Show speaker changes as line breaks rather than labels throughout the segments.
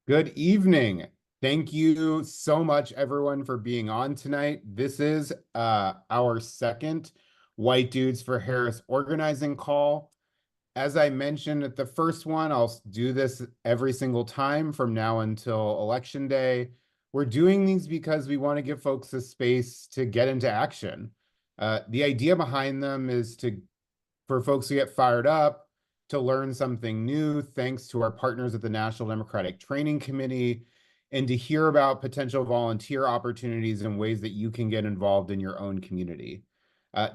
Good evening. Thank you so much, everyone, for being on tonight. This is our second White Dudes for Harris organizing call. As I mentioned at the first one, I'll do this every single time from now until Election Day. We're doing these because we want to give folks a space to get into action. The idea behind them is for folks to get fired up, to learn something new, thanks to our partners at the National Democratic Training Committee, and to hear about potential volunteer opportunities and ways that you can get involved in your own community.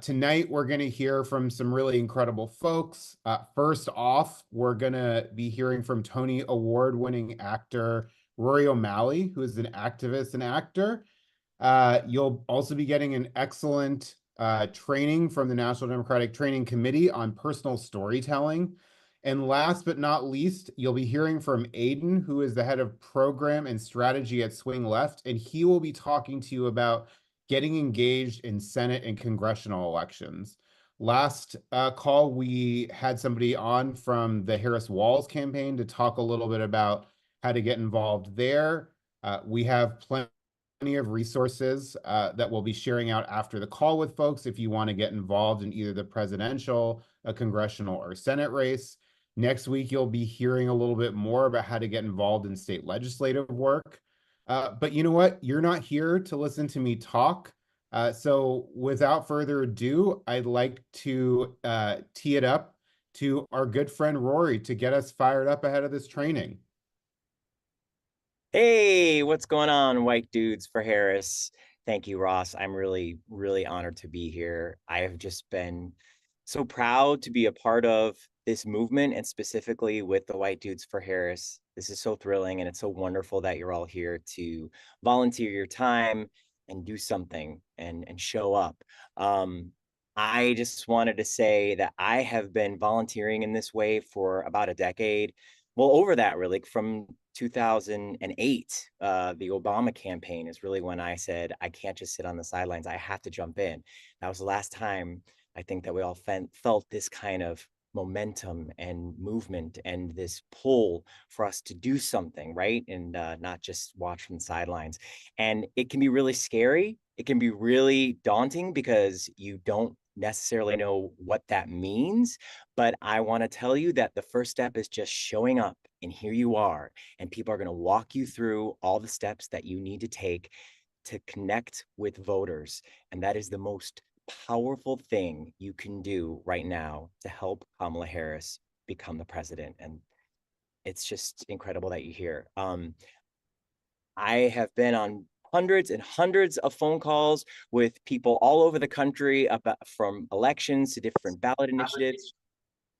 Tonight, we're going to hear from some really incredible folks. First off, we're going to be hearing from Tony Award-winning actor Rory O'Malley, who is an activist and actor. You'll also be getting an excellent training from the National Democratic Training Committee on personal storytelling. And last but not least, you'll be hearing from Aiden, who is the head of program and strategy at Swing Left, and he will be talking to you about getting engaged in Senate and congressional elections. Last call, we had somebody on from the Harris Walls campaign to talk a little bit about how to get involved there. We have plenty of resources that we'll be sharing out after the call with folks if you want to get involved in either the presidential, a congressional, or Senate race. Next week, you'll be hearing a little bit more about how to get involved in state legislative work. But you know what? You're not here to listen to me talk. So without further ado, I'd like to tee it up to our good friend Rory to get us fired up ahead of this training.
Hey, what's going on, White Dudes for Harris? Thank you, Ross. I'm really, really honored to be here. I have just been so proud to be a part of this movement and specifically with the White Dudes for Harris. This is so thrilling and it's so wonderful that you're all here to volunteer your time and do something and show up. Um, I just wanted to say that I have been volunteering in this way for about a decade. Well, over that, really, from 2008, the Obama campaign is really when I said, I can't just sit on the sidelines. I have to jump in. That was the last time I think that we all felt this kind of momentum and movement and this pull for us to do something, right? And not just watch from the sidelines. And it can be really scary. It can be really daunting because you don't necessarily know what that means. But I want to tell you that the first step is just showing up. And here you are. And people are going to walk you through all the steps that you need to take to connect with voters. And that is the most powerful thing you can do right now to help Kamala Harris become the president. And it's just incredible that you're here. I have been on hundreds and hundreds of phone calls with people all over the country about from elections to different ballot initiatives.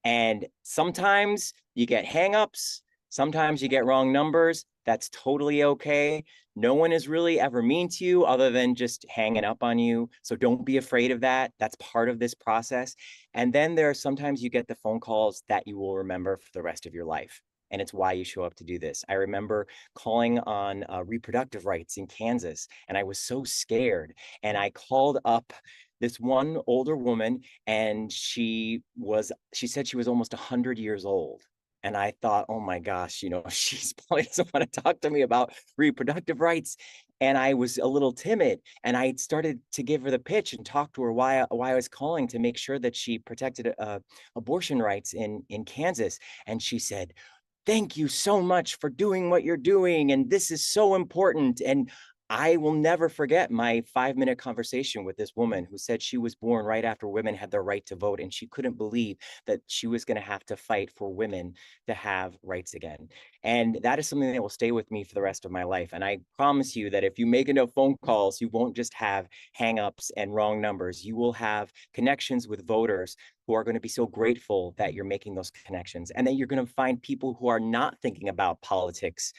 And sometimes you get hangups, sometimes you get wrong numbers. That's totally okay. No one is really ever mean to you other than just hanging up on you. So don't be afraid of that. That's part of this process. And then there are sometimes you get the phone calls that you will remember for the rest of your life. And it's why you show up to do this. I remember calling on reproductive rights in Kansas, and I was so scared. And I called up this one older woman, and she said she was almost 100 years old. And I thought, oh my gosh, she's probably doesn't want to talk to me about reproductive rights. And I was a little timid, and I started to give her the pitch and talk to her why I was calling to make sure that she protected abortion rights in Kansas. And she said, thank you so much for doing what you're doing. And this is so important. And I will never forget my 5-minute conversation with this woman who said she was born right after women had their right to vote. And she couldn't believe that she was going to have to fight for women to have rights again. And that is something that will stay with me for the rest of my life. And I promise you that if you make enough phone calls, you won't just have hangups and wrong numbers. You will have connections with voters who are going to be so grateful that you're making those connections, and that you're going to find people who are not thinking about politics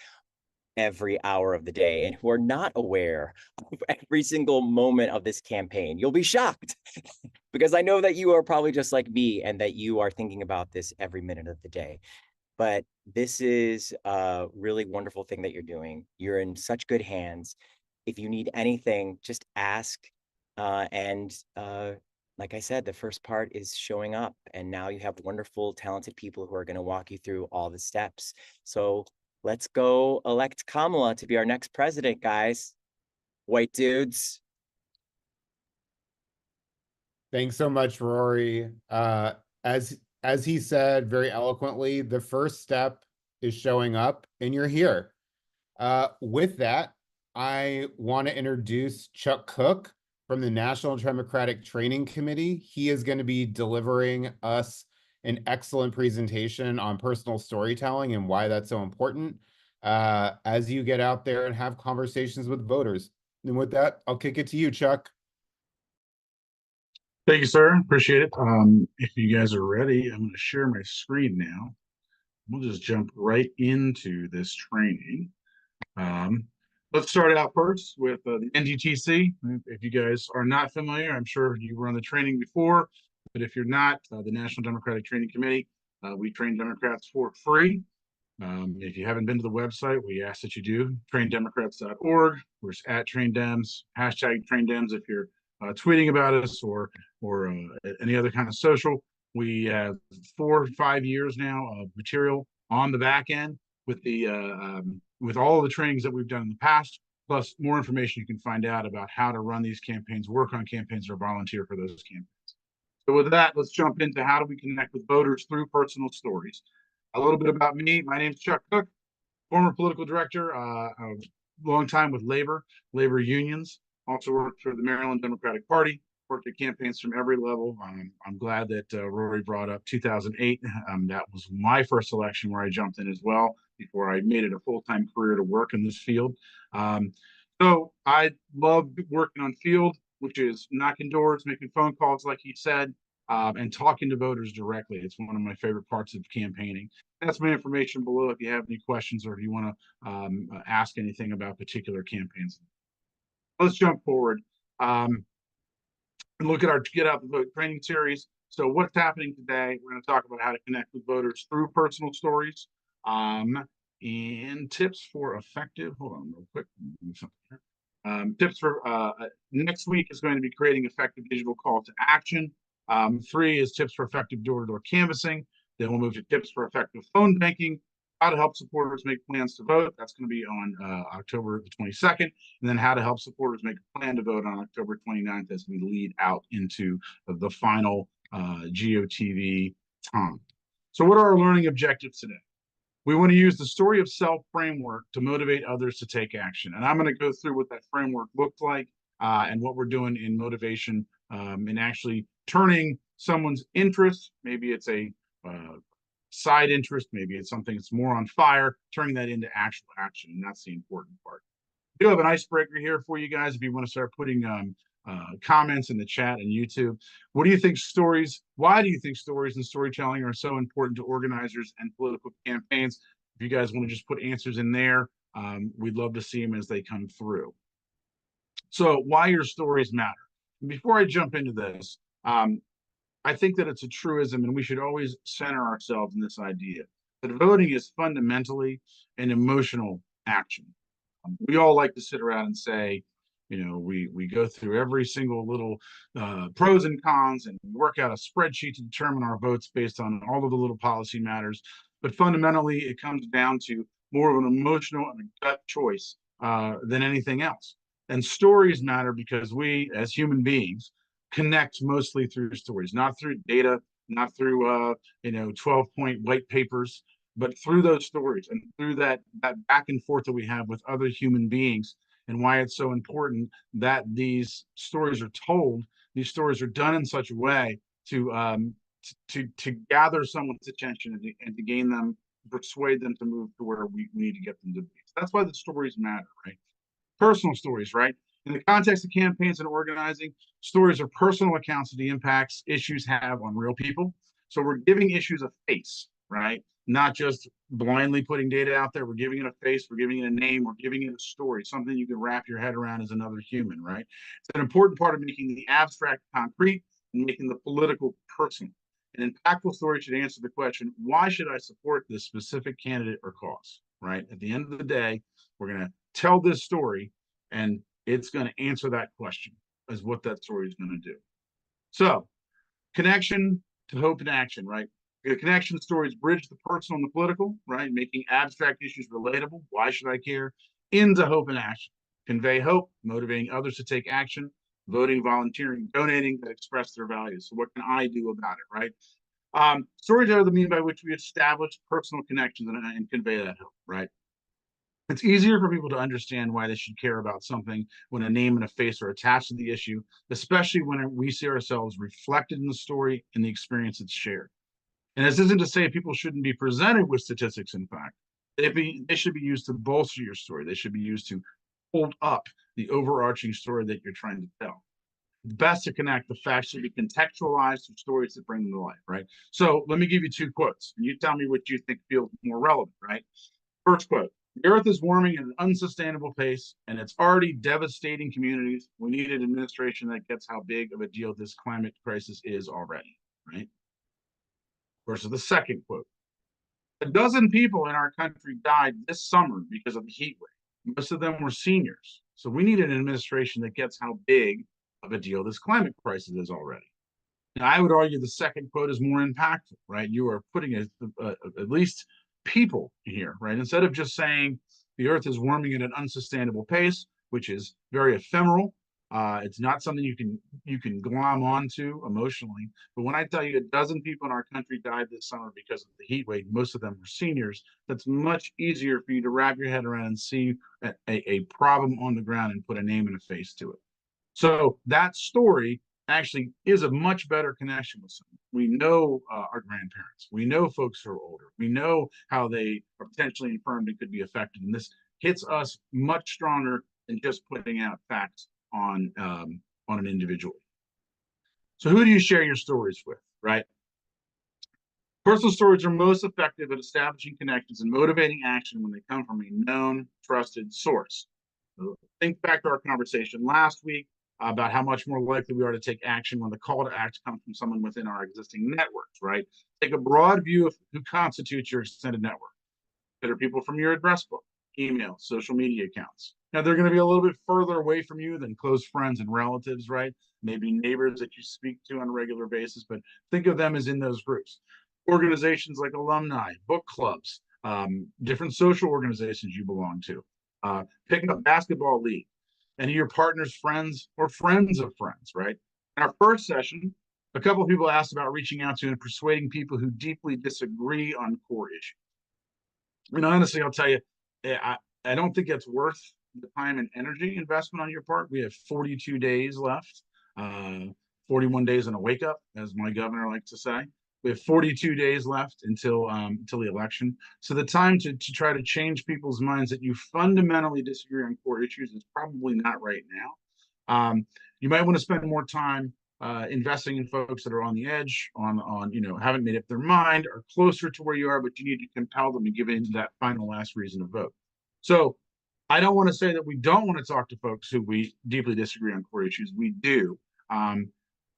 every hour of the day and who are not aware of every single moment of this campaign. You'll be shocked because I know that you are probably just like me and that you are thinking about this every minute of the day. But this is a really wonderful thing that you're doing. You're in such good hands. If you need anything, just ask. And like I said, the first part is showing up. And now you have wonderful, talented people who are going to walk you through all the steps. So let's go elect Kamala to be our next president, guys. White dudes.
Thanks so much, Rory. As he said very eloquently, the first step is showing up, and you're here. With that, I want to introduce Chuck Cook from the National Democratic Training Committee. He is going to be delivering us an excellent presentation on personal storytelling and why that's so important as you get out there and have conversations with voters. And with that, I'll kick it to you, Chuck.
Thank you, sir. Appreciate it. If you guys are ready, I'm going to share my screen now. We'll just jump right into this training. Let's start out first with the NDTC. If you guys are not familiar, I'm sure you run the training before, but if you're not, the National Democratic Training Committee, we train Democrats for free. If you haven't been to the website, we ask that you do. Traindemocrats.org. We're at TrainDems, hashtag TrainDems if you're tweeting about us or any other kind of social. We have 4 or 5 years now of material on the back end with with all of the trainings that we've done in the past, plus more information you can find out about how to run these campaigns, work on campaigns, or volunteer for those campaigns. So with that, let's jump into how do we connect with voters through personal stories. A little bit about me. My name's Chuck Cook, former political director, a long time with labor unions. Also worked for the Maryland Democratic Party, worked at campaigns from every level. I'm glad that Rory brought up 2008. That was my first election where I jumped in as well before I made it a full-time career to work in this field. So I love working on field, which is knocking doors, making phone calls, like he said, and talking to voters directly. It's one of my favorite parts of campaigning. That's my information below if you have any questions or if you want to ask anything about particular campaigns. Let's jump forward and look at our Get Out the Vote training series. So what's happening today? We're going to talk about how to connect with voters through personal stories and tips for effective. Hold on real quick. Tips for next week is going to be creating effective digital call to action. 3 is tips for effective door-to-door canvassing. Then we'll move to tips for effective phone banking, how to help supporters make plans to vote. That's going to be on October the 22nd. And then how to help supporters make a plan to vote on October 29th as we lead out into the final GOTV time. So what are our learning objectives today? We want to use the story of self framework to motivate others to take action. And I'm going to go through what that framework looked like and what we're doing in motivation and actually turning someone's interest, maybe it's a side interest, maybe it's something that's more on fire, turning that into actual action. And that's the important part. We do have an icebreaker here for you guys if you want to start putting comments in the chat and YouTube. What do you think why do you think stories and storytelling are so important to organizers and political campaigns? If you guys want to just put answers in there, we'd love to see them as they come through. So why your stories matter. Before I jump into this, I think that it's a truism and we should always center ourselves in this idea that voting is fundamentally an emotional action. We all like to sit around and say, you know, we go through every single little pros and cons and work out a spreadsheet to determine our votes based on all of the little policy matters. But fundamentally, it comes down to more of an emotional and a gut choice than anything else. And stories matter because we, as human beings, connect mostly through stories, not through data, not through 12-point white papers, but through those stories and through that back and forth that we have with other human beings, and why it's so important that these stories are told. These stories are done in such a way to gather someone's attention and to gain them, persuade them to move to where we need to get them to be. So that's why the stories matter, right? Personal stories, right? In the context of campaigns and organizing, stories are personal accounts of the impacts issues have on real people. So we're giving issues a face, right? Not just blindly putting data out there. We're giving it a face, we're giving it a name, we're giving it a story, something you can wrap your head around as another human, right? It's an important part of making the abstract concrete and making the political personal. An impactful story should answer the question, why should I support this specific candidate or cause, right? At the end of the day, we're going to tell this story and it's going to answer that question as what that story is going to do. So connection to hope and action, right? The connection stories bridge the personal and the political, right? Making abstract issues relatable. Why should I care? Into hope and action. Convey hope, motivating others to take action, voting, volunteering, donating that express their values. So what can I do about it, right? Stories are the means by which we establish personal connections and convey that hope, right? It's easier for people to understand why they should care about something when a name and a face are attached to the issue, especially when we see ourselves reflected in the story and the experience it's shared. And this isn't to say people shouldn't be presented with statistics, in fact. They should be used to bolster your story. They should be used to hold up the overarching story that you're trying to tell. It's best to connect the facts should be contextualized to stories that bring them to life, right? So let me give you two quotes, and you tell me what you think feels more relevant, right? First quote: the earth is warming at an unsustainable pace, and it's already devastating communities. We need an administration that gets how big of a deal this climate crisis is already, right? Versus the second quote: a dozen people in our country died this summer because of the heat wave. Most of them were seniors. So we need an administration that gets how big of a deal this climate crisis is already. Now, I would argue the second quote is more impactful, right? You are putting at least people here, right? Instead of just saying the earth is warming at an unsustainable pace, which is very ephemeral. It's not something you can glom onto emotionally. But when I tell you a dozen people in our country died this summer because of the heat wave, most of them were seniors. That's much easier for you to wrap your head around and see a problem on the ground and put a name and a face to it. So that story actually is a much better connection with someone. We know our grandparents. We know folks who are older. We know how they are potentially infirmed and could be affected. And this hits us much stronger than just putting out facts on an individual. So who do you share your stories with, right? Personal stories are most effective at establishing connections and motivating action when they come from a known, trusted source. So think back to our conversation last week about how much more likely we are to take action when the call to act comes from someone within our existing networks, right? Take a broad view of who constitutes your extended network. That are people from your address book, email, social media accounts. Now, they're going to be a little bit further away from you than close friends and relatives, right? Maybe neighbors that you speak to on a regular basis, but think of them as in those groups. Organizations like alumni, book clubs, different social organizations you belong to. Pick up basketball league, any of your partner's friends or friends of friends, right? In our first session, a couple of people asked about reaching out to and persuading people who deeply disagree on core issues. And honestly, I'll tell you, I don't think it's worth the time and energy investment on your part. We have 42 days left, 41 days and a wake up, as my governor likes to say. We have 42 days left until the election. So the time to try to change people's minds that you fundamentally disagree on core issues is probably not right now. You might want to spend more time investing in folks that are on the edge, on haven't made up their mind, or closer to where you are, but you need to compel them to give in to that final last reason to vote. So I don't want to say that we don't want to talk to folks who we deeply disagree on core issues. We do.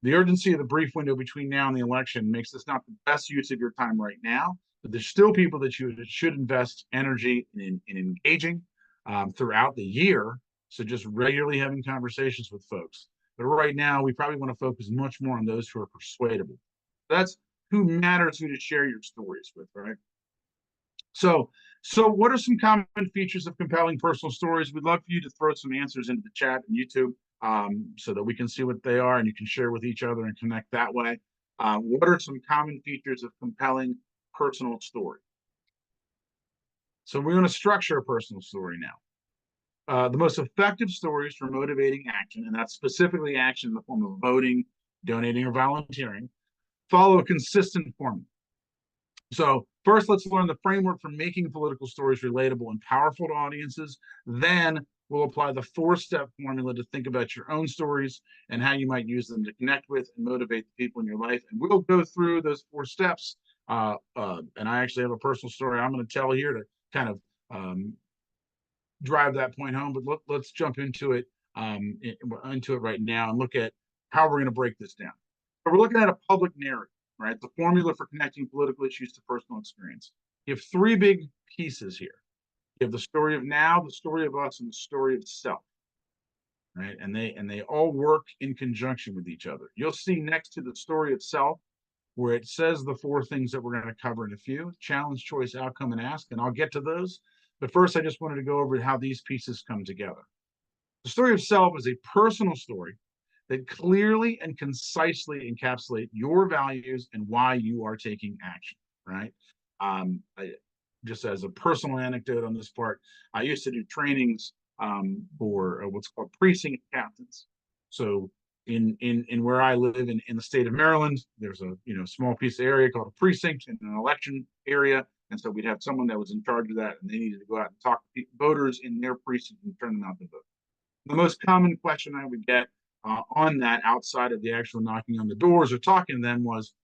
The urgency of the brief window between now and the election makes this not the best use of your time right now, but there's still people that you should invest energy in engaging throughout the year. So just regularly having conversations with folks. But right now, we probably want to focus much more on those who are persuadable. That's who matters who to share your stories with, right? So what are some common features of compelling personal stories? We'd love for you to throw some answers into the chat and YouTube so that we can see what they are and you can share with each other and connect that way. What are some common features of compelling personal story? So we're going to structure a personal story now. The most effective stories for motivating action, and that's specifically action in the form of voting, donating, or volunteering, follow a consistent formula. So first, let's learn the framework for making political stories relatable and powerful to audiences. Then we'll apply the 4-step formula to think about your own stories and how you might use them to connect with and motivate the people in your life. And we'll go through those 4 steps. And I actually have a personal story I'm going to tell here to kind of drive that point home. But let's jump into it right now and look at how we're going to break this down. So we're looking at a public narrative. Right, the formula for connecting political issues to personal experience. You have 3 big pieces here. You have the story of now, the story of us, and the story of self. Right, and they all work in conjunction with each other. You'll see next to the story of self where it says the 4 things that we're going to cover in a few: challenge, choice, outcome, and ask. And I'll get to those. But first, I just wanted to go over how these pieces come together. The story of self is a personal story that clearly and concisely encapsulate your values and why you are taking action, right? Just as a personal anecdote on this part, I used to do trainings for what's called precinct captains. So in where I live in the state of Maryland, there's a small piece of area called a precinct in an election area, and so we'd have someone that was in charge of that, and they needed to go out and talk to voters in their precinct and turn them out to vote. The most common question I would get on that, outside of the actual knocking on the doors or talking to them, was,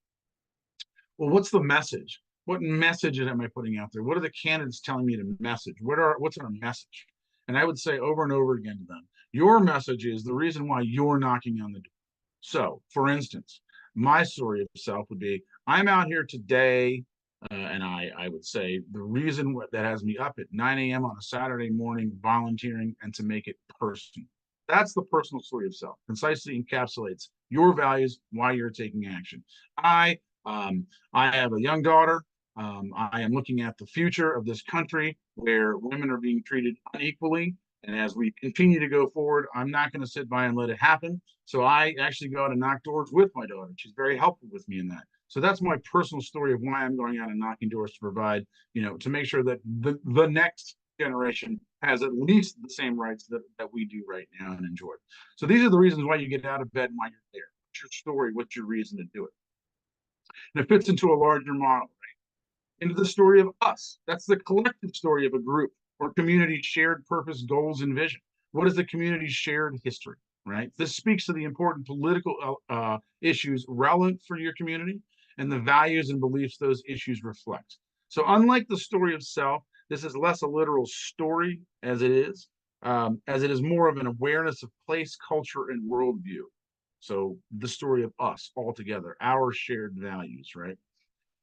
well, what's the message? What message am I putting out there? What are the candidates telling me to message? What's our message? And I would say over and over again to them, your message is the reason why you're knocking on the door. So, for instance, my story of self would be, I'm out here today, and I would say the reason that has me up at 9 a.m. on a Saturday morning volunteering, and to make it personal. That's the personal story of self. Concisely encapsulates your values, why you're taking action. I have a young daughter. I am looking at the future of this country where women are being treated unequally. And as we continue to go forward, I'm not going to sit by and let it happen. So I actually go out and knock doors with my daughter. She's very helpful with me in that. So that's my personal story of why I'm going out and knocking doors, to provide, to make sure that the next generation has at least the same rights that we do right now and enjoy. So these are the reasons why you get out of bed and why you're there. What's your story? What's your reason to do it? And it fits into a larger model, right? Into the story of us. That's the collective story of a group or community's shared purpose, goals, and vision. What is the community's shared history, right? This speaks to the important political issues relevant for your community and the values and beliefs those issues reflect. So unlike the story of self, this is less a literal story as it is more of an awareness of place, culture, and worldview. So the story of us all together, our shared values, right?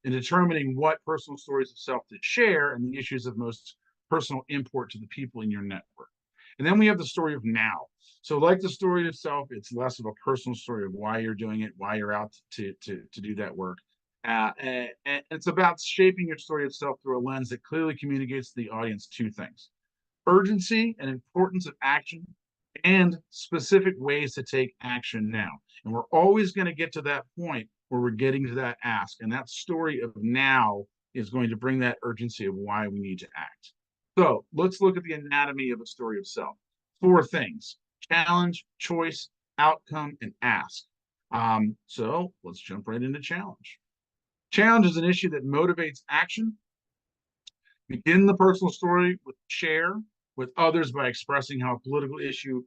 In determining what personal stories of self to share and the issues of most personal import to the people in your network. And then we have the story of now. So like the story of self, it's less of a personal story of why you're doing it, why you're out to do that work. And it's about shaping your story of self through a lens that clearly communicates to the audience 2 things: urgency and importance of action, and specific ways to take action now. And we're always going to get to that point where we're getting to that ask. And that story of now is going to bring that urgency of why we need to act. So let's look at the anatomy of a story of self. 4 things: challenge, choice, outcome, and ask. So let's jump right into challenge. Challenge is an issue that motivates action. Begin the personal story with share with others by expressing how a political issue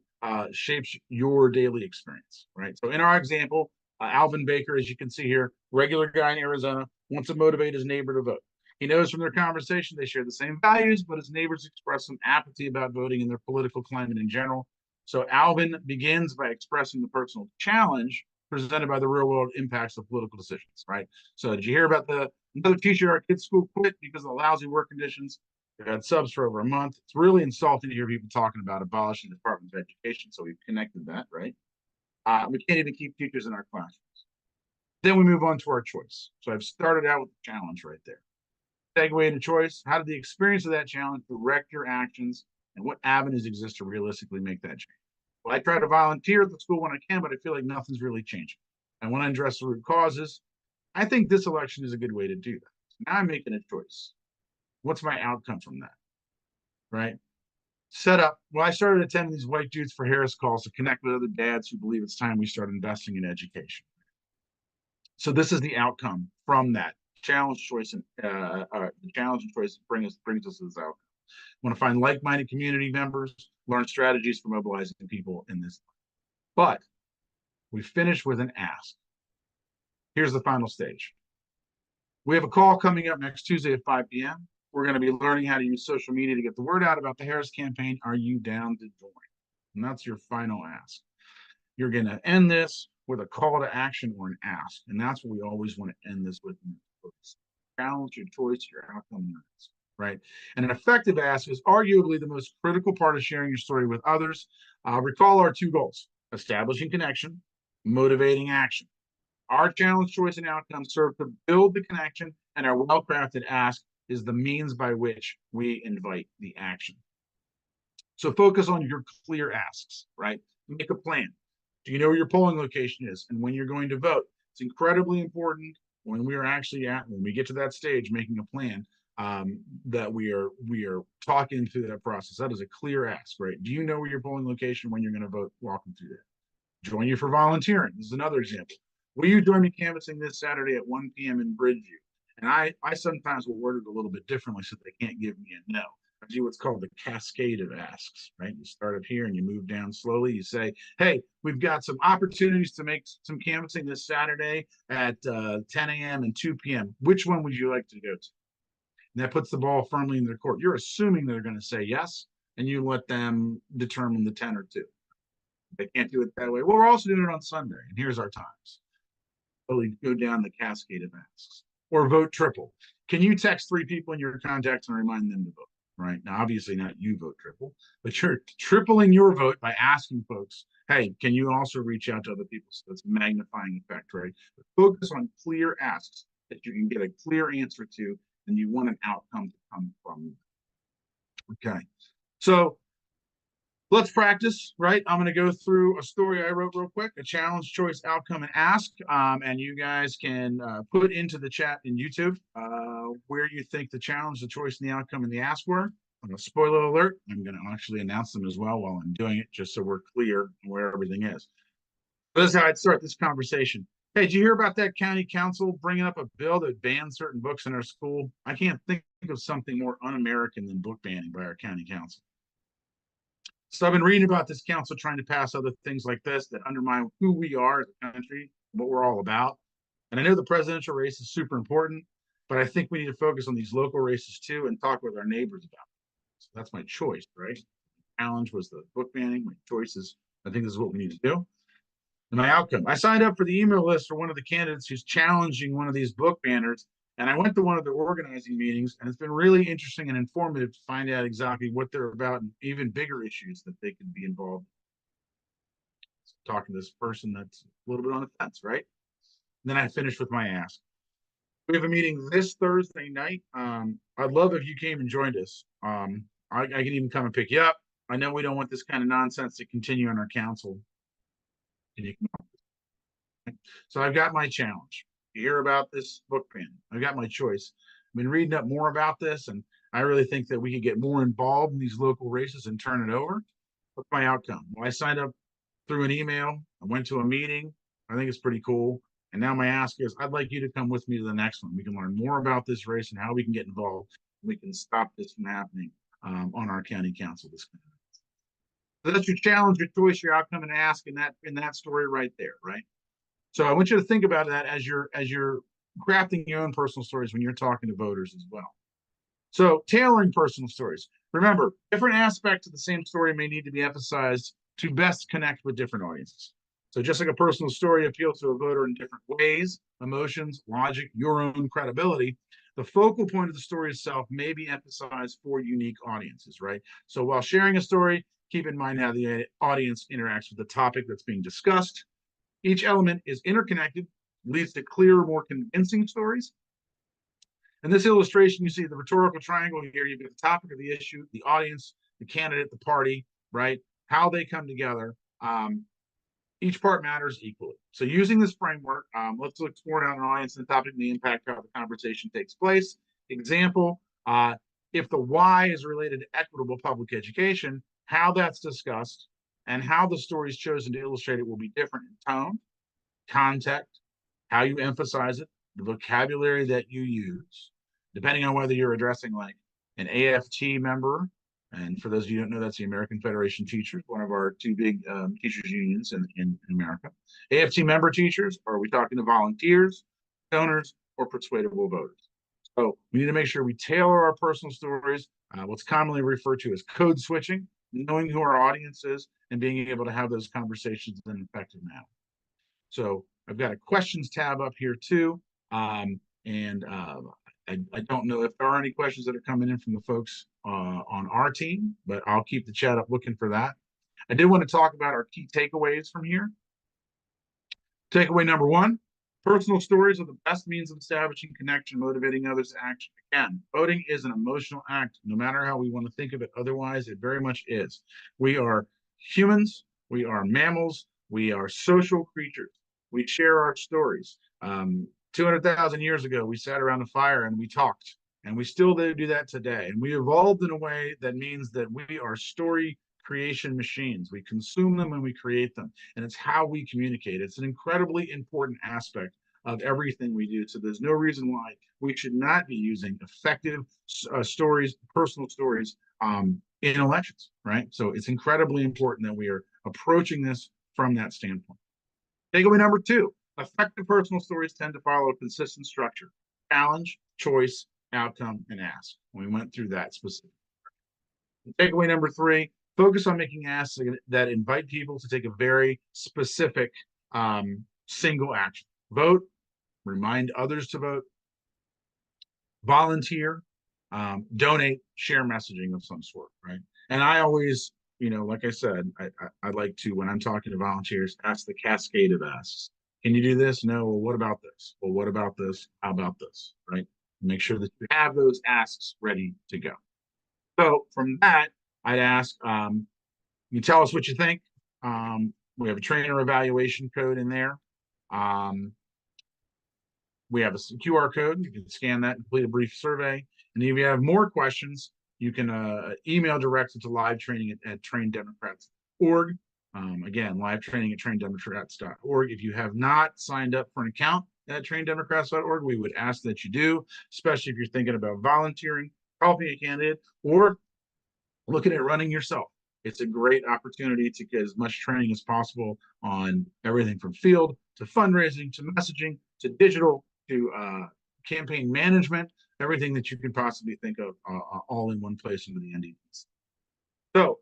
shapes your daily experience, right? So in our example, Alvin Baker, as you can see here, regular guy in Arizona, wants to motivate his neighbor to vote. He knows from their conversation they share the same values, but his neighbors express some apathy about voting in their political climate in general. So Alvin begins by expressing the personal challenge presented by the real world impacts of political decisions, right? So did you hear about another teacher at our kids' school quit because of the lousy work conditions? They've had subs for over a month. It's really insulting to hear people talking about abolishing the Department of Education. So we've connected that, right? We can't even keep teachers in our classrooms. Then we move on to our choice. So I've started out with the challenge right there. Segue into choice. How did the experience of that challenge direct your actions, and what avenues exist to realistically make that change? Well, I try to volunteer at the school when I can, but I feel like nothing's really changing. And when I address the root causes, I think this election is a good way to do that. So now I'm making a choice. What's my outcome from that? Right? Set up. Well, I started attending these White Dudes for Harris calls to connect with other dads who believe it's time we start investing in education. So this is the outcome from that challenge, choice, and the challenge and choice brings us to this outcome. Want to find like-minded community members, learn strategies for mobilizing people in this. But we finish with an ask. Here's the final stage. We have a call coming up next Tuesday at 5 p.m. We're going to be learning how to use social media to get the word out about the Harris campaign. Are you down to join? And that's your final ask. You're going to end this with a call to action or an ask. And that's what we always want to end this with. Challenge, your choice, your outcome, your ask, right? And an effective ask is arguably the most critical part of sharing your story with others. Recall our 2 goals: establishing connection, motivating action. Our challenge, choice, and outcome serve to build the connection, and our well-crafted ask is the means by which we invite the action. So focus on your clear asks, right? Make a plan. Do you know where your polling location is and when you're going to vote? It's incredibly important when we are actually when we get to that stage, making a plan, that we are talking through that process. That is a clear ask, right? Do you know where your polling location when you're going to vote? Walk them through that. Join you for volunteering. This is another example. Will you join me canvassing this Saturday at 1 p.m. in Bridgeview? And I sometimes will word it a little bit differently so they can't give me a no. I do what's called the cascade of asks, right? You start up here and you move down slowly. You say, hey, we've got some opportunities to make some canvassing this Saturday at 10 a.m. and 2 p.m. Which one would you like to go to? And that puts the ball firmly in their court. You're assuming they're going to say yes, and you let them determine the 10 or 2. They can't do it that way. Well, we're also doing it on Sunday, and here's our times. Really go down the cascade of asks. Or vote triple. Can you text 3 people in your contacts and remind them to vote? Right now, obviously not you vote triple, but you're tripling your vote by asking folks, hey, can you also reach out to other people? So that's a magnifying effect, right? But focus on clear asks that you can get a clear answer to, and you want an outcome to come from. Okay, so let's practice, right? I'm going to go through a story I wrote real quick, a challenge, choice, outcome, and ask. And you guys can put into the chat in YouTube where you think the challenge, the choice, and the outcome, and the ask were. Spoiler alert, I'm going to actually announce them as well while I'm doing it, just so we're clear where everything is. But this is how I'd start this conversation. Hey, did you hear about that county council bringing up a bill that bans certain books in our school? I can't think of something more un-American than book banning by our county council. So I've been reading about this council trying to pass other things like this that undermine who we are as a country, what we're all about. And I know the presidential race is super important, but I think we need to focus on these local races too and talk with our neighbors about it. So that's my choice, right? Challenge was the book banning. My choice is, I think this is what we need to do. And my outcome, I signed up for the email list for one of the candidates who's challenging one of these book banners. And I went to one of the organizing meetings, and it's been really interesting and informative to find out exactly what they're about and even bigger issues that they could be involved in. So talking to this person that's a little bit on the fence, right? And then I finished with my ask. We have a meeting this Thursday night. I'd love if you came and joined us. I can even come and pick you up. I know we don't want this kind of nonsense to continue on our council. Can you come up? So I've got my challenge. You hear about this book ban. I've got my choice. I've been reading up more about this, and I really think that we could get more involved in these local races and turn it over. What's my outcome? Well, I signed up through an email. I went to a meeting. I think it's pretty cool. And now my ask is, I'd like you to come with me to the next one. We can learn more about this race and how we can get involved. We can stop this from happening on our county council. So that's your challenge, your choice, your outcome, and ask in that story right there, right? So I want you to think about that as you're crafting your own personal stories when you're talking to voters as well. So tailoring personal stories. Remember, different aspects of the same story may need to be emphasized to best connect with different audiences. So just like a personal story appeals to a voter in different ways, emotions, logic, your own credibility, the focal point of the story itself may be emphasized for unique audiences, right? So while sharing a story, keep in mind how the audience interacts with the topic that's being discussed. Each element is interconnected, leads to clearer, more convincing stories. In this illustration, you see the rhetorical triangle here. You've got the topic of the issue, the audience, the candidate, the party, right? How they come together. Each part matters equally. So using this framework, let's explore down an audience and the topic and the impact how the conversation takes place. Example, if the why is related to equitable public education, how that's discussed and how the story is chosen to illustrate it will be different in tone, context, how you emphasize it, the vocabulary that you use, depending on whether you're addressing like an AFT member. And for those of you who don't know, that's the American Federation of Teachers, one of our 2 big teachers unions in America. AFT member teachers, or are we talking to volunteers, donors, or persuadable voters? So we need to make sure we tailor our personal stories, what's commonly referred to as code switching, knowing who our audience is, and being able to have those conversations in an effective manner. So I've got a questions tab up here too. I don't know if there are any questions that are coming in from the folks on our team, but I'll keep the chat up looking for that. I did want to talk about our key takeaways from here. Takeaway number 1, Personal stories are the best means of establishing connection, motivating others to action. Again, voting is an emotional act, no matter how we want to think of it. Otherwise, it very much is. We are humans, we are mammals, we are social creatures. We share our stories. 200,000 years ago, we sat around a fire and we talked, and we still do that today. And we evolved in a way that means that we are story creation machines. We consume them and we create them, and it's how we communicate. It's an incredibly important aspect of everything we do. So there's no reason why we should not be using effective stories, personal stories, in elections, right? So it's incredibly important that we are approaching this from that standpoint. Takeaway number 2, effective personal stories tend to follow a consistent structure: challenge, choice, outcome, and ask. We went through that specifically. Takeaway number 3, focus on making asks that invite people to take a very specific single action. Vote, remind others to vote, volunteer, donate, share messaging of some sort, right? And I always, like I said, I like to, when I'm talking to volunteers, ask the cascade of asks. Can you do this? No. Well, what about this? Well, what about this? How about this? Right? Make sure that you have those asks ready to go. So from that, I'd ask, you tell us what you think. We have a trainer evaluation code in there. We have a QR code. You can scan that and complete a brief survey. And if you have more questions, you can email directed to live training at traindemocrats.org. Again, live training at traindemocrats.org. If you have not signed up for an account at traindemocrats.org, we would ask that you do, especially if you're thinking about volunteering, helping a candidate, or looking at running yourself. It's a great opportunity to get as much training as possible on everything from field to fundraising to messaging to digital to campaign management, everything that you could possibly think of, all in one place under the NDPs. So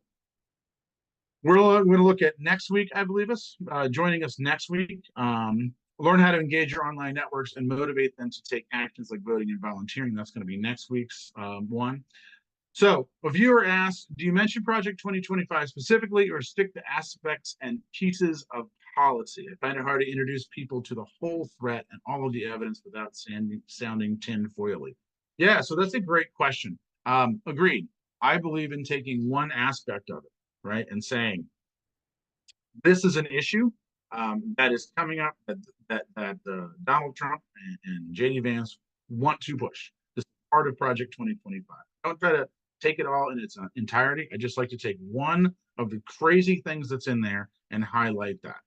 we're going to look at next week, I believe joining us next week. Learn how to engage your online networks and motivate them to take actions like voting and volunteering. That's going to be next week's one. So a viewer asks, do you mention Project 2025 specifically or stick to aspects and pieces of policy? I find it hard to introduce people to the whole threat and all of the evidence without sounding tinfoily. Yeah, so that's a great question. Agreed. I believe in taking one aspect of it, right, and saying, this is an issue that is coming up that Donald Trump and J.D. Vance want to push. This is part of Project 2025. Don't try to take it all in its entirety. I just like to take one of the crazy things that's in there and highlight that,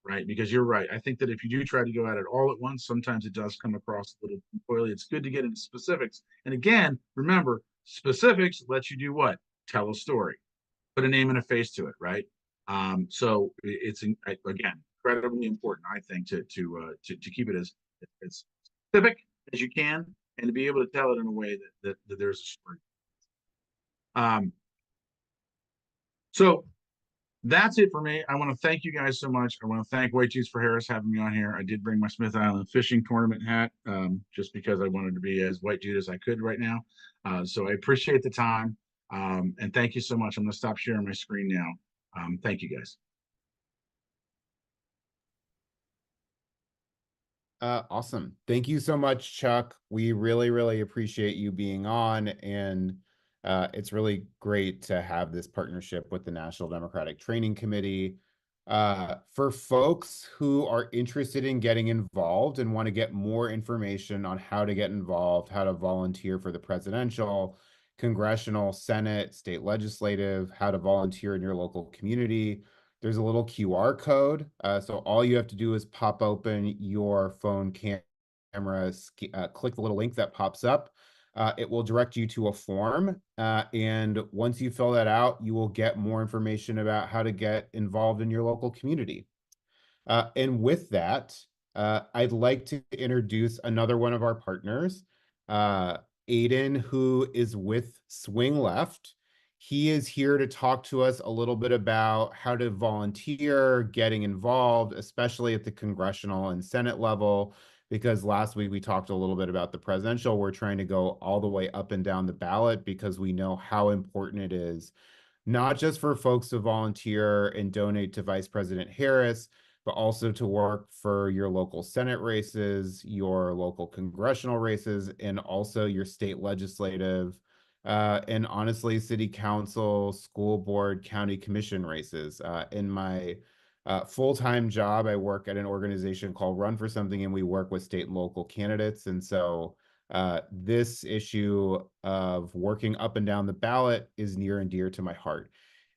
right? Because you're right. I think that if you do try to go at it all at once, sometimes it does come across a little oily. It's good to get into specifics. And again, remember, specifics lets you do what? Tell a story, put a name and a face to it, right? So it's again incredibly important, I think, to keep it as specific as you can, and to be able to tell it in a way that there's a story. So that's it for me. I want to thank you guys so much. I want to thank White Juice for Harris having me on here. I did bring my Smith Island fishing tournament hat just because I wanted to be as white dude as I could right now. So I appreciate the time. And thank you so much. I'm going to stop sharing my screen now. Thank you guys.
Awesome. Thank you so much, Chuck. We really, really appreciate you being on, and it's really great to have this partnership with the National Democratic Training Committee. For folks who are interested in getting involved and want to get more information on how to get involved, how to volunteer for the presidential, congressional, Senate, state legislative, how to volunteer in your local community, there's a little QR code. So all you have to do is pop open your phone camera, click the little link that pops up. It will direct you to a form. And once you fill that out, you will get more information about how to get involved in your local community. And with that, I'd like to introduce another one of our partners, Aiden, who is with Swing Left. He is here to talk to us a little bit about how to volunteer, getting involved, especially at the congressional and Senate level, because last week we talked a little bit about the presidential. We're trying to go all the way up and down the ballot because we know how important it is, not just for folks to volunteer and donate to Vice President Harris, but also to work for your local Senate races, your local congressional races, and also your state legislative, and honestly, city council, school board, county commission races. In my full-time job, I work at an organization called Run for Something, and we work with state and local candidates. And so this issue of working up and down the ballot is near and dear to my heart.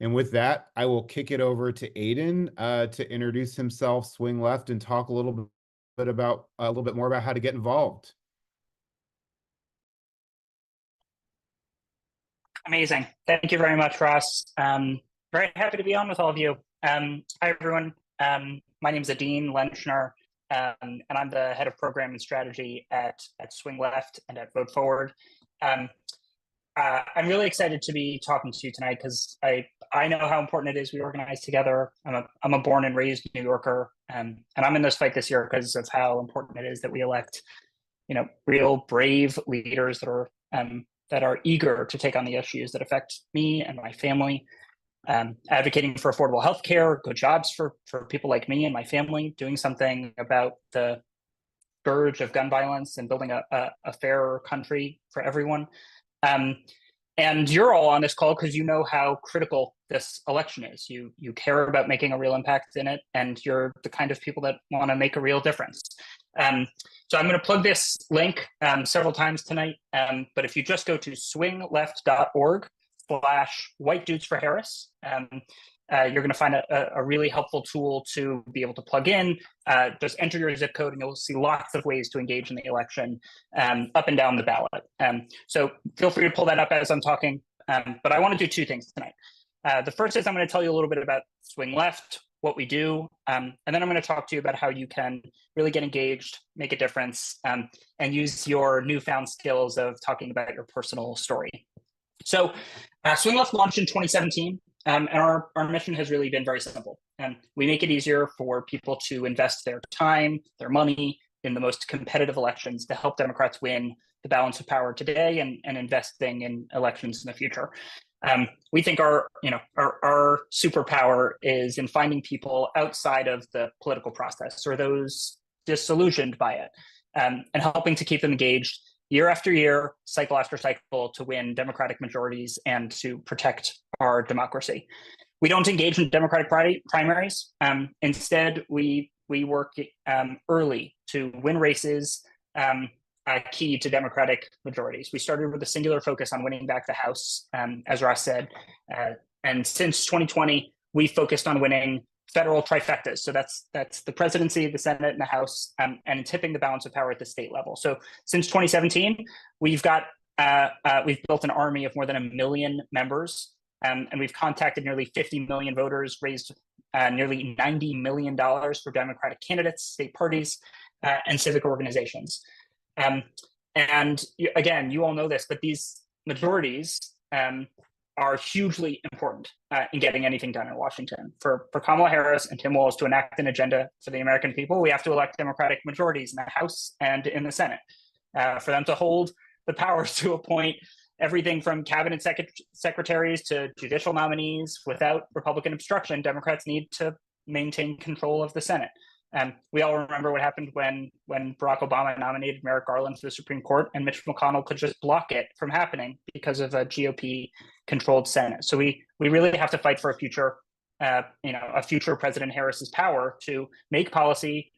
And with that, I will kick it over to Aiden to introduce himself, swing left, and talk a little bit more about how to get involved.
Amazing. Thank you very much, Ross. Very happy to be on with all of you. Hi, everyone. My name is Adine Lenchner, and I'm the head of program and strategy at Swing Left and at Vote Forward. I'm really excited to be talking to you tonight because I know how important it is we organize together. I'm a born and raised New Yorker, and I'm in this fight this year because of how important it is that we elect, real brave leaders that are eager to take on the issues that affect me and my family, advocating for affordable health care, good jobs for people like me and my family, doing something about the scourge of gun violence and building a fairer country for everyone. And you're all on this call because you know how critical this election is. You care about making a real impact in it, and you're the kind of people that want to make a real difference. So I'm going to plug this link several times tonight, but if you just go to swingleft.org/white dudes for Harris, you're going to find a really helpful tool to be able to plug in. Just enter your zip code and you'll see lots of ways to engage in the election up and down the ballot. So feel free to pull that up as I'm talking. But I want to do two things tonight. The first is I'm going to tell you a little bit about Swing Left, what we do, and then I'm going to talk to you about how you can really get engaged, make a difference, and use your newfound skills of talking about your personal story. So Swing Left launched in 2017, and our mission has really been very simple. We make it easier for people to invest their time, their money in the most competitive elections to help Democrats win the balance of power today and investing in elections in the future. We think our superpower is in finding people outside of the political process or those disillusioned by it, and helping to keep them engaged year after year, cycle after cycle, to win Democratic majorities and to protect our democracy. We don't engage in Democratic primaries. Instead, we work early to win races key to Democratic majorities. We started with a singular focus on winning back the House, as Ross said, and since 2020, we focused on winning federal trifectas. So that's the presidency, the Senate, and the House, and tipping the balance of power at the state level. So since 2017, we've built an army of more than 1 million members, and we've contacted nearly 50 million voters, raised nearly $90 million for Democratic candidates, state parties, and civic organizations. And again, you all know this, but these majorities are hugely important in getting anything done in Washington. For Kamala Harris and Tim Walz to enact an agenda for the American people, we have to elect Democratic majorities in the House and in the Senate. For them to hold the powers to appoint everything from cabinet secretaries to judicial nominees without Republican obstruction, Democrats need to maintain control of the Senate. We all remember what happened when Barack Obama nominated Merrick Garland to the Supreme Court, and Mitch McConnell could just block it from happening because of a GOP-controlled Senate. So we really have to fight for a future President Harris's power to make policy,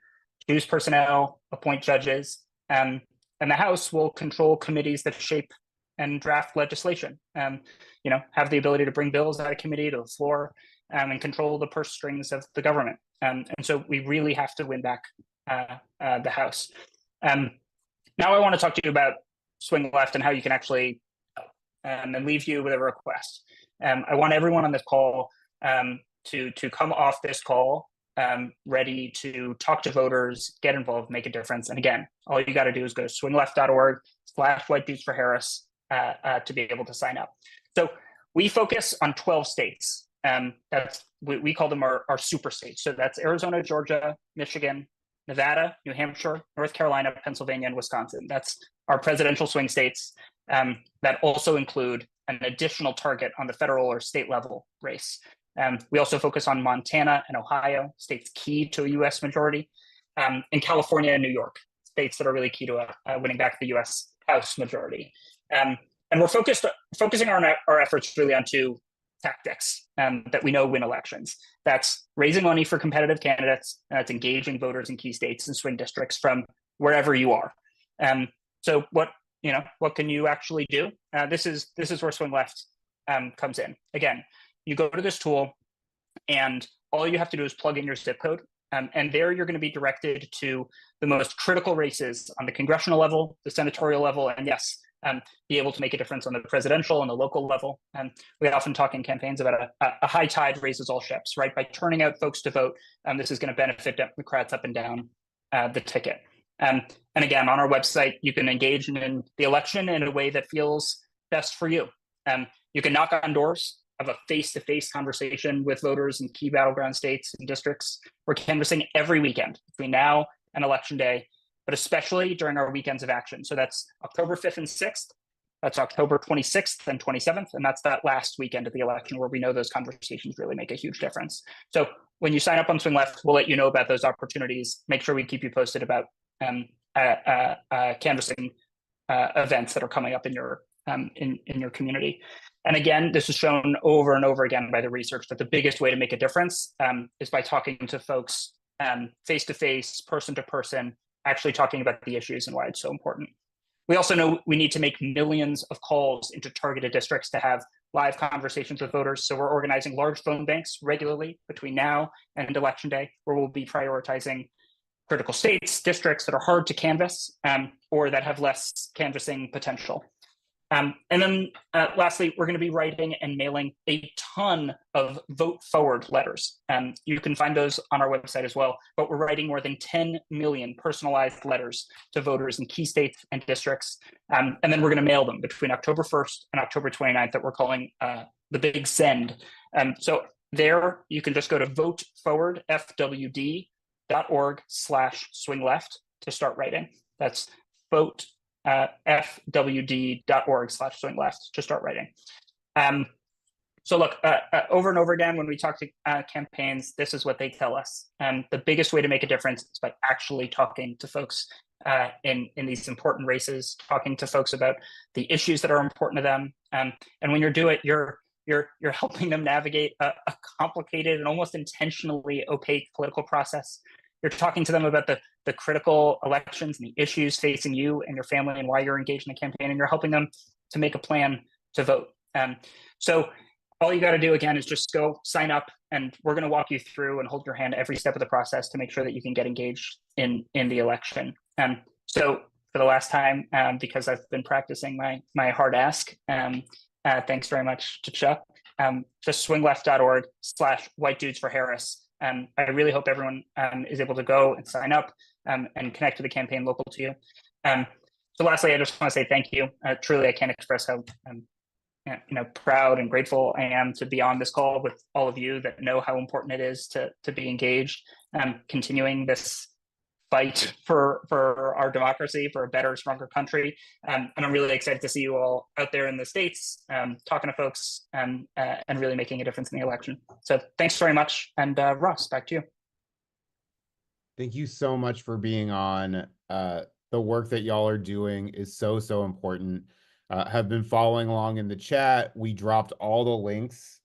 choose personnel, appoint judges, and the House will control committees that shape and draft legislation. Have the ability to bring bills out of committee to the floor, and control the purse strings of the government. And so we really have to win back the House. Now I want to talk to you about Swing Left and how you can actually and leave you with a request. I want everyone on this call to come off this call ready to talk to voters, get involved, make a difference. And again, all you got to do is go to swingleft.org/white dudes for Harris to be able to sign up. So we focus on 12 states. We call them our super states. So that's Arizona, Georgia, Michigan, Nevada, New Hampshire, North Carolina, Pennsylvania, and Wisconsin. That's our presidential swing states that also include an additional target on the federal or state level race. We also focus on Montana and Ohio, states key to a U.S. majority, and California and New York, states that are really key to winning back the U.S. House majority. And we're focusing our efforts really on two tactics that we know win elections. That's raising money for competitive candidates, and that's engaging voters in key states and swing districts from wherever you are. So what can you actually do? This is where Swing Left comes in. Again, you go to this tool, and all you have to do is plug in your zip code. And there you're going to be directed to the most critical races on the congressional level, the senatorial level, and yes, be able to make a difference on the presidential and the local level. We often talk in campaigns about a high tide raises all ships, right? By turning out folks to vote, this is going to benefit Democrats up and down the ticket. And again, on our website, you can engage in the election in a way that feels best for you. You can knock on doors, have a face-to-face conversation with voters in key battleground states and districts. We're canvassing every weekend between now and Election Day, but especially during our weekends of action. So that's October 5th and 6th. That's October 26th and 27th. And that's that last weekend of the election where we know those conversations really make a huge difference. So when you sign up on Swing Left, we'll let you know about those opportunities. Make sure we keep you posted about canvassing events that are coming up in your community. And again, this is shown over and over again by the research that the biggest way to make a difference is by talking to folks face-to-face, person-to-person, actually talking about the issues and why it's so important. We also know we need to make millions of calls into targeted districts to have live conversations with voters. So we're organizing large phone banks regularly between now and Election Day, where we'll be prioritizing critical states, districts that are hard to canvass or that have less canvassing potential. And then lastly, we're going to be writing and mailing a ton of vote forward letters. You can find those on our website as well, but we're writing more than 10 million personalized letters to voters in key states and districts. And then we're going to mail them between October 1st and October 29th that we're calling the Big Send. So there you can just go to voteforwardfwd.org/swingleft to start writing. That's vote fwd.org/swingleft to start writing. So look, over and over again, when we talk to campaigns, this is what they tell us. The biggest way to make a difference is by actually talking to folks in these important races, talking to folks about the issues that are important to them. And when you do it, you're helping them navigate a complicated and almost intentionally opaque political process. You're talking to them about the critical elections and the issues facing you and your family and why you're engaged in the campaign, and you're helping them to make a plan to vote. So all you got to do, again, is just go sign up, and we're going to walk you through and hold your hand every step of the process to make sure that you can get engaged in the election. So for the last time, because I've been practicing my hard ask, thanks very much to Chuck. Just swingleft.org/whitedudesforharris. I really hope everyone is able to go and sign up and connect to the campaign local to you. So lastly, I just want to say thank you. Truly, I can't express how proud and grateful I am to be on this call with all of you that know how important it is to be engaged, continuing this fight for our democracy, for a better, stronger country. And I'm really excited to see you all out there in the States, talking to folks and really making a difference in the election. So thanks very much. And Ross, back to you.
Thank you so much for being on. The work that y'all are doing is so important. Have been following along in the chat. We dropped all the links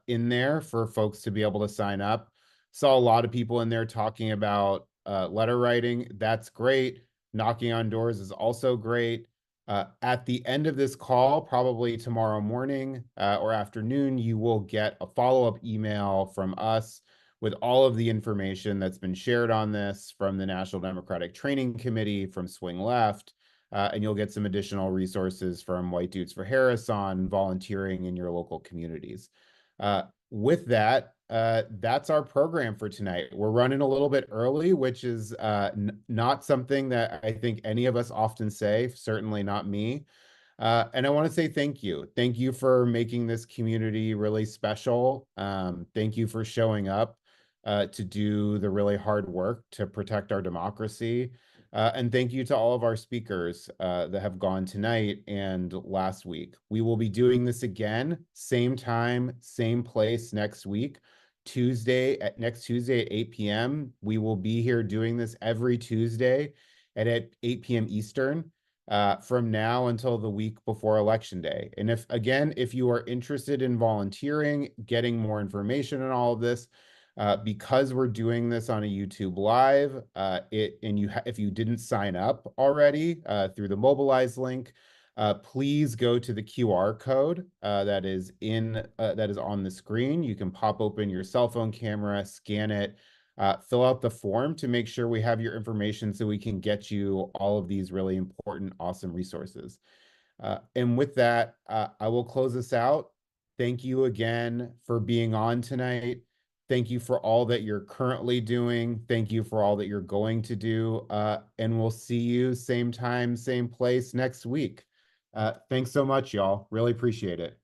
in there for folks to be able to sign up. Saw a lot of people in there talking about letter writing. That's great. Knocking on doors is also great. At the end of this call, probably tomorrow morning or afternoon, you will get a follow-up email from us with all of the information that's been shared on this from the National Democratic Training Committee, from Swing Left, and you'll get some additional resources from White Dudes for Harris on volunteering in your local communities. With that, that's our program for tonight. We're running a little bit early, which is not something that I think any of us often say, certainly not me. And I want to say thank you. Thank you for making this community really special. Thank you for showing up to do the really hard work to protect our democracy. And thank you to all of our speakers that have gone tonight and last week. We will be doing this again, same time, same place next week. Next Tuesday at 8 p.m. We will be here doing this every Tuesday at 8 p.m. Eastern from now until the week before Election Day. And if you are interested in volunteering, getting more information on all of this, because we're doing this on a YouTube Live, if you didn't sign up already through the Mobilize link, please go to the QR code that is on the screen. You can pop open your cell phone camera, scan it, fill out the form to make sure we have your information so we can get you all of these really important, awesome resources. And with that, I will close this out. Thank you again for being on tonight. Thank you for all that you're currently doing. Thank you for all that you're going to do. And we'll see you same time, same place next week. Thanks so much, y'all. Really appreciate it.